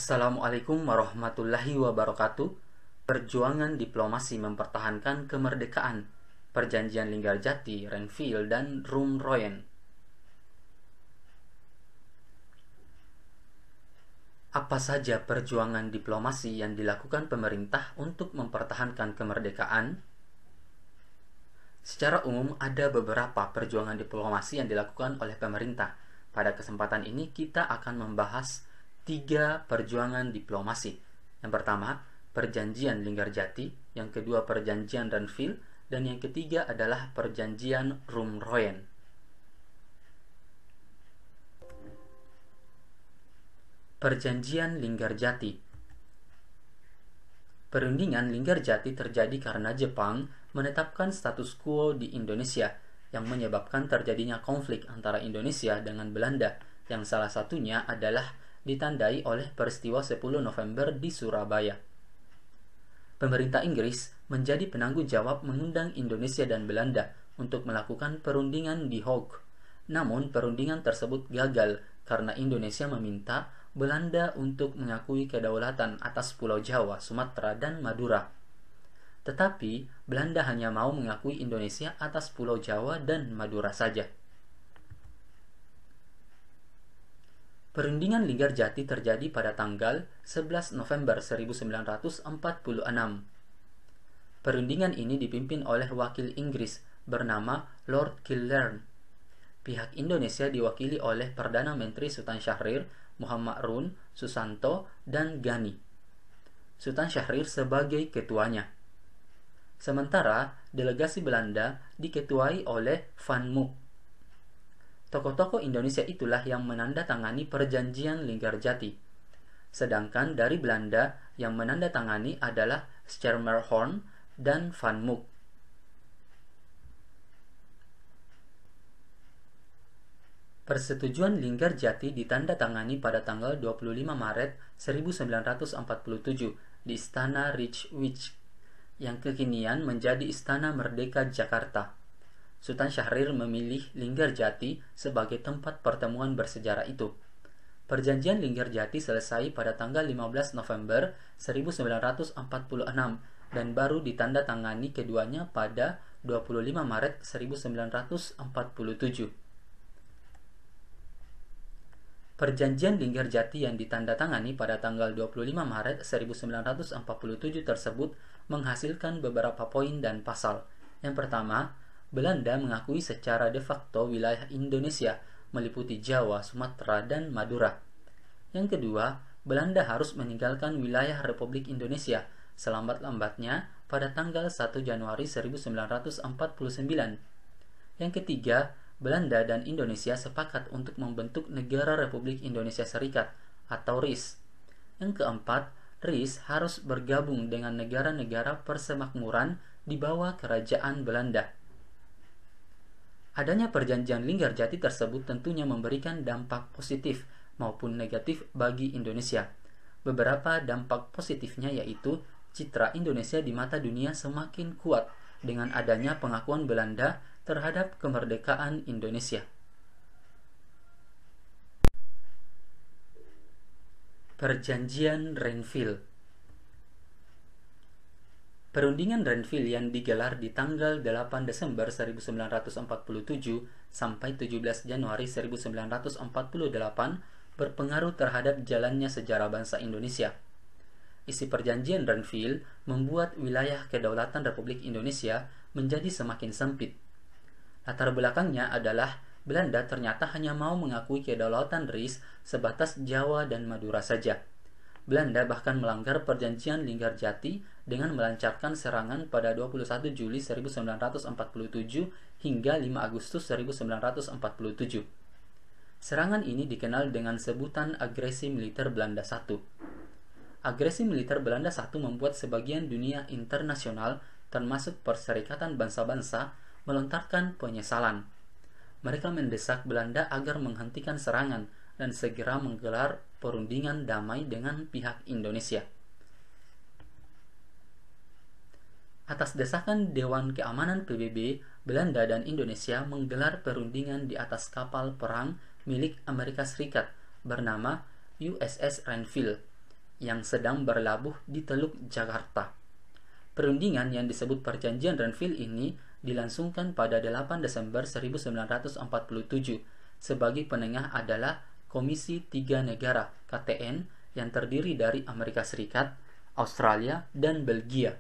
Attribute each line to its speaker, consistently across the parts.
Speaker 1: Assalamualaikum warahmatullahi wabarakatuh. Perjuangan diplomasi mempertahankan kemerdekaan. Perjanjian Linggarjati, Renville, dan Roem-Royen. Apa saja perjuangan diplomasi yang dilakukan pemerintah untuk mempertahankan kemerdekaan? Secara umum, ada beberapa perjuangan diplomasi yang dilakukan oleh pemerintah. Pada kesempatan ini, kita akan membahas 3 perjuangan diplomasi. Yang pertama, Perjanjian Linggarjati, yang kedua Perjanjian Renville, dan yang ketiga adalah Perjanjian Roem-Royen. Perjanjian Linggarjati. Perundingan Linggarjati terjadi karena Jepang menetapkan status quo di Indonesia, yang menyebabkan terjadinya konflik antara Indonesia dengan Belanda, yang salah satunya adalah ditandai oleh peristiwa 10 November di Surabaya. Pemerintah Inggris menjadi penanggung jawab mengundang Indonesia dan Belanda untuk melakukan perundingan di Hague. Namun perundingan tersebut gagal karena Indonesia meminta Belanda untuk mengakui kedaulatan atas Pulau Jawa, Sumatera, dan Madura. Tetapi Belanda hanya mau mengakui Indonesia atas Pulau Jawa dan Madura saja. Perundingan Linggarjati terjadi pada tanggal 11 November 1946. Perundingan ini dipimpin oleh wakil Inggris bernama Lord Kildare. Pihak Indonesia diwakili oleh Perdana Menteri Sultan Syahrir, Muhammad Run, Susanto, dan Gani. Sultan Syahrir sebagai ketuanya. Sementara delegasi Belanda diketuai oleh Van Mook. Tokoh-tokoh Indonesia itulah yang menandatangani Perjanjian Linggarjati. Sedangkan dari Belanda yang menandatangani adalah Schermerhorn dan Van Mook. Persetujuan Linggarjati ditandatangani pada tanggal 25 Maret 1947 di Istana Rijkswijk, yang kekinian menjadi Istana Merdeka Jakarta. Sultan Syahrir memilih Linggarjati sebagai tempat pertemuan bersejarah itu. Perjanjian Linggarjati selesai pada tanggal 15 November 1946 dan baru ditandatangani keduanya pada 25 Maret 1947. Perjanjian Linggarjati yang ditandatangani pada tanggal 25 Maret 1947 tersebut menghasilkan beberapa poin dan pasal. Yang pertama, Belanda mengakui secara de facto wilayah Indonesia meliputi Jawa, Sumatera, dan Madura. Yang kedua, Belanda harus meninggalkan wilayah Republik Indonesia selambat-lambatnya pada tanggal 1 Januari 1949. Yang ketiga, Belanda dan Indonesia sepakat untuk membentuk Negara Republik Indonesia Serikat atau RIS. Yang keempat, RIS harus bergabung dengan negara-negara persemakmuran di bawah kerajaan Belanda. Adanya perjanjian Linggarjati tersebut tentunya memberikan dampak positif maupun negatif bagi Indonesia. Beberapa dampak positifnya yaitu citra Indonesia di mata dunia semakin kuat dengan adanya pengakuan Belanda terhadap kemerdekaan Indonesia. Perjanjian Renville. Perundingan Renville yang digelar di tanggal 8 Desember 1947 sampai 17 Januari 1948 berpengaruh terhadap jalannya sejarah bangsa Indonesia. Isi perjanjian Renville membuat wilayah kedaulatan Republik Indonesia menjadi semakin sempit. Latar belakangnya adalah Belanda ternyata hanya mau mengakui kedaulatan RIS sebatas Jawa dan Madura saja. Belanda bahkan melanggar perjanjian Linggarjati dengan melancarkan serangan pada 21 Juli 1947 hingga 5 Agustus 1947. Serangan ini dikenal dengan sebutan Agresi Militer Belanda I. Agresi Militer Belanda I membuat sebagian dunia internasional termasuk Perserikatan Bangsa-Bangsa melontarkan penyesalan. Mereka mendesak Belanda agar menghentikan serangan dan segera menggelar perundingan damai dengan pihak Indonesia. Atas desakan Dewan Keamanan PBB, Belanda dan Indonesia menggelar perundingan di atas kapal perang milik Amerika Serikat bernama USS Renville. yang sedang berlabuh di Teluk Jakarta. Perundingan yang disebut Perjanjian Renville ini dilangsungkan pada 8 Desember 1947. Sebagai penengah adalah Komisi Tiga Negara (KTN) yang terdiri dari Amerika Serikat, Australia, dan Belgia.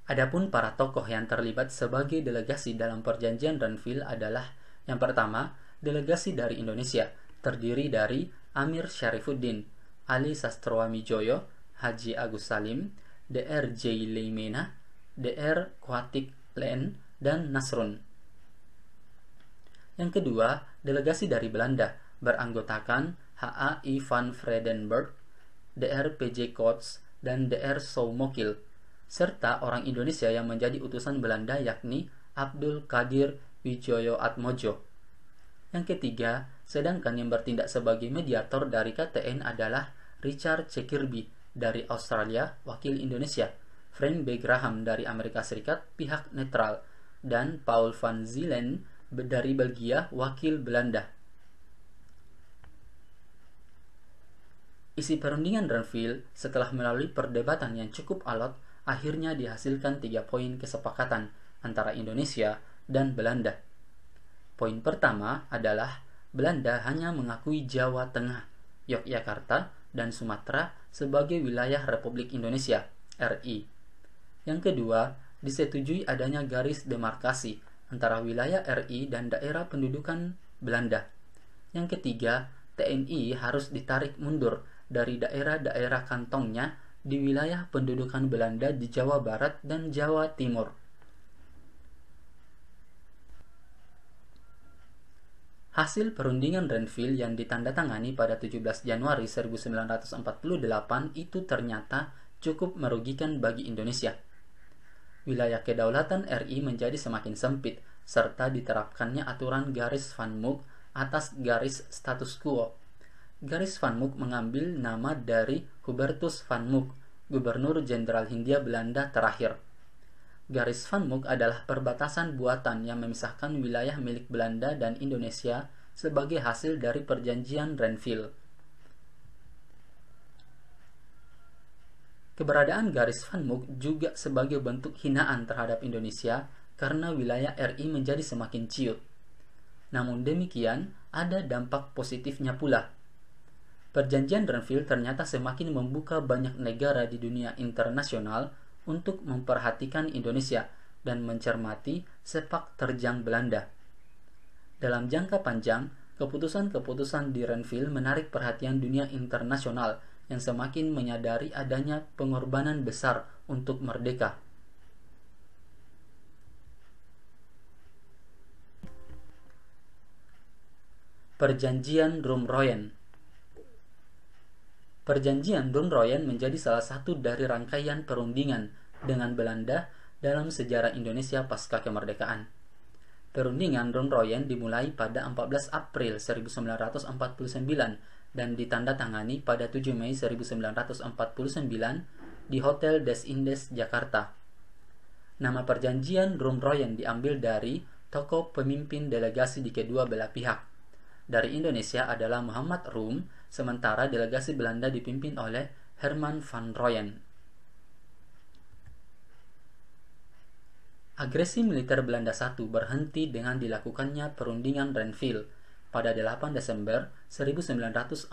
Speaker 1: Adapun para tokoh yang terlibat sebagai delegasi dalam Perjanjian Renville adalah: yang pertama, delegasi dari Indonesia, terdiri dari Amir Syarifuddin, Ali Sastroamidjojo, Haji Agus Salim, Dr. J. Leimena, Dr. Kwatik Leen, dan Nasrun. Yang kedua, delegasi dari Belanda, beranggotakan H.A.I. van Vredenburg, Dr. P.J. Kots, dan Dr. Soumokil, serta orang Indonesia yang menjadi utusan Belanda yakni Abdul Qadir Widjojoatmojo. Yang ketiga, sedangkan yang bertindak sebagai mediator dari KTN adalah Richard C. Kirby dari Australia, wakil Indonesia, Frank B. Graham dari Amerika Serikat, pihak netral, dan Paul van Zielen dari Belgia, wakil Belanda. Isi perundingan Renville setelah melalui perdebatan yang cukup alot akhirnya dihasilkan 3 poin kesepakatan antara Indonesia dan Belanda. Poin pertama adalah Belanda hanya mengakui Jawa Tengah, Yogyakarta, dan Sumatera sebagai wilayah Republik Indonesia (RI). Yang kedua, disetujui adanya garis demarkasi antara wilayah RI dan daerah pendudukan Belanda. Yang ketiga, TNI harus ditarik mundur dari daerah-daerah kantongnya di wilayah pendudukan Belanda di Jawa Barat dan Jawa Timur. Hasil perundingan Renville yang ditandatangani pada 17 Januari 1948 itu ternyata cukup merugikan bagi Indonesia. Wilayah kedaulatan RI menjadi semakin sempit, serta diterapkannya aturan garis Van Mook atas garis status quo. Garis Van Mook mengambil nama dari Hubertus Van Mook, Gubernur Jenderal Hindia Belanda terakhir. Garis Van Mook adalah perbatasan buatan yang memisahkan wilayah milik Belanda dan Indonesia sebagai hasil dari Perjanjian Renville. Keberadaan garis Van Mook juga sebagai bentuk hinaan terhadap Indonesia karena wilayah RI menjadi semakin ciut. Namun demikian, ada dampak positifnya pula. Perjanjian Renville ternyata semakin membuka banyak negara di dunia internasional untuk memperhatikan Indonesia dan mencermati sepak terjang Belanda. Dalam jangka panjang, keputusan-keputusan di Renville menarik perhatian dunia internasional yang semakin menyadari adanya pengorbanan besar untuk merdeka. Perjanjian Roem-Royen. Perjanjian Roem-Royen menjadi salah satu dari rangkaian perundingan dengan Belanda dalam sejarah Indonesia pasca kemerdekaan. Perundingan Roem-Royen dimulai pada 14 April 1949 dan ditandatangani pada 7 Mei 1949 di Hotel Des Indes, Jakarta. Nama perjanjian Roem-Royen diambil dari tokoh pemimpin delegasi di kedua belah pihak. Dari Indonesia adalah Muhammad Roem, sementara delegasi Belanda dipimpin oleh Herman van Rooyen. Agresi militer Belanda I berhenti dengan dilakukannya perundingan Renville pada 8 Desember 1947.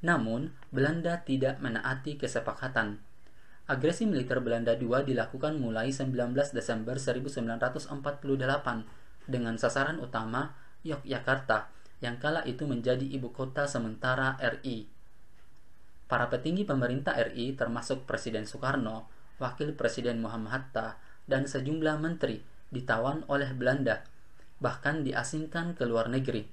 Speaker 1: Namun, Belanda tidak menaati kesepakatan. Agresi militer Belanda II dilakukan mulai 19 Desember 1948 dengan sasaran utama Yogyakarta, yang kala itu menjadi ibu kota sementara RI. Para petinggi pemerintah RI termasuk Presiden Soekarno, Wakil Presiden Muhammad Hatta, dan sejumlah menteri ditawan oleh Belanda, bahkan diasingkan ke luar negeri.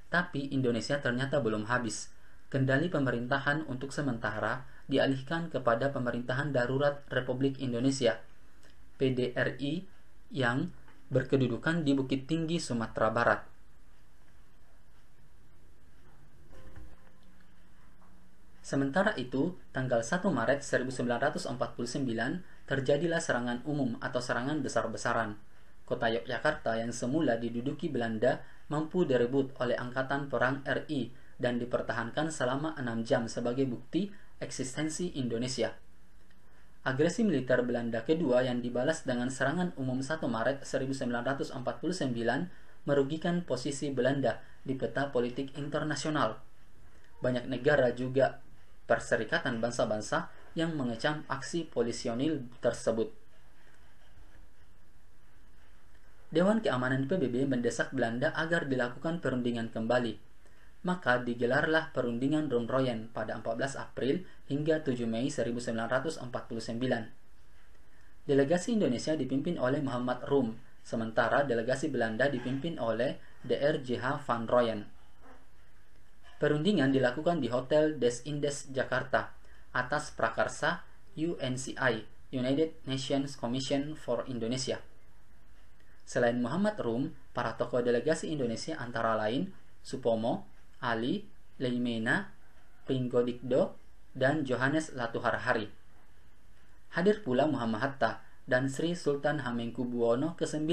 Speaker 1: Tapi Indonesia ternyata belum habis. Kendali pemerintahan untuk sementara dialihkan kepada Pemerintahan Darurat Republik Indonesia, PDRI, yang berkedudukan di Bukit Tinggi, Sumatera Barat. Sementara itu, tanggal 1 Maret 1949 terjadilah serangan umum atau serangan besar-besaran. Kota Yogyakarta yang semula diduduki Belanda mampu direbut oleh Angkatan Perang RI dan dipertahankan selama 6 jam sebagai bukti eksistensi Indonesia. Agresi militer Belanda kedua yang dibalas dengan serangan umum 1 Maret 1949 merugikan posisi Belanda di peta politik internasional. Banyak negara juga Perserikatan Bangsa-Bangsa yang mengecam aksi polisionil tersebut. Dewan Keamanan PBB mendesak Belanda agar dilakukan perundingan kembali. Maka digelarlah perundingan Ron-Royen pada 14 April hingga 7 Mei 1949. Delegasi Indonesia dipimpin oleh Muhammad Rum, sementara delegasi Belanda dipimpin oleh Dr. J.H. van Rooyen. Perundingan dilakukan di Hotel Des Indes, Jakarta, atas prakarsa UNCI, United Nations Commission for Indonesia. Selain Muhammad Rum, para tokoh delegasi Indonesia antara lain Supomo, Ali, Leimena, Pringgodikdo, dan Johannes Latuharhari. Hadir pula Muhammad Hatta dan Sri Sultan Hamengkubuwono ke-9.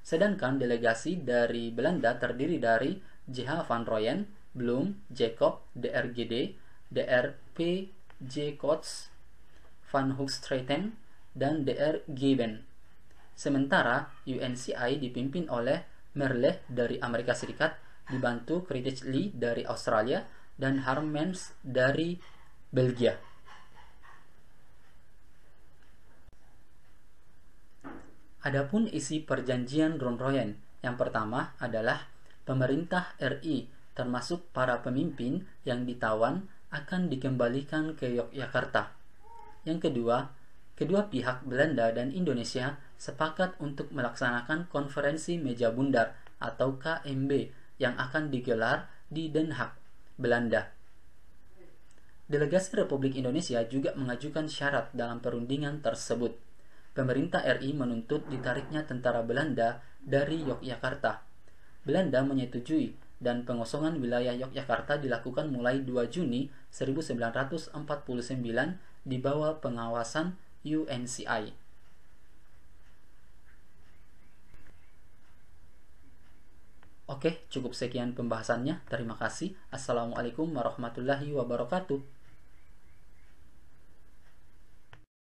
Speaker 1: Sedangkan delegasi dari Belanda terdiri dari J.H. van Rooyen, Blum, Jacob, Dr. Gede, Dr. P. J. Kots, Van Hoogstraten, dan Dr. Gieben. Sementara UNCI dipimpin oleh Merle dari Amerika Serikat, dibantu Kritis Lee dari Australia dan Harmens dari Belgia. Adapun isi perjanjian Ron-Royen, yang pertama adalah pemerintah RI termasuk para pemimpin yang ditawan akan dikembalikan ke Yogyakarta. Yang kedua, kedua pihak Belanda dan Indonesia sepakat untuk melaksanakan konferensi meja bundar atau KMB yang akan digelar di Den Haag, Belanda. Delegasi Republik Indonesia juga mengajukan syarat dalam perundingan tersebut. Pemerintah RI menuntut ditariknya tentara Belanda dari Yogyakarta. Belanda menyetujui dan pengosongan wilayah Yogyakarta dilakukan mulai 2 Juni 1949 di bawah pengawasan UNCI. Oke, cukup sekian pembahasannya. Terima kasih. Assalamualaikum warahmatullahi wabarakatuh.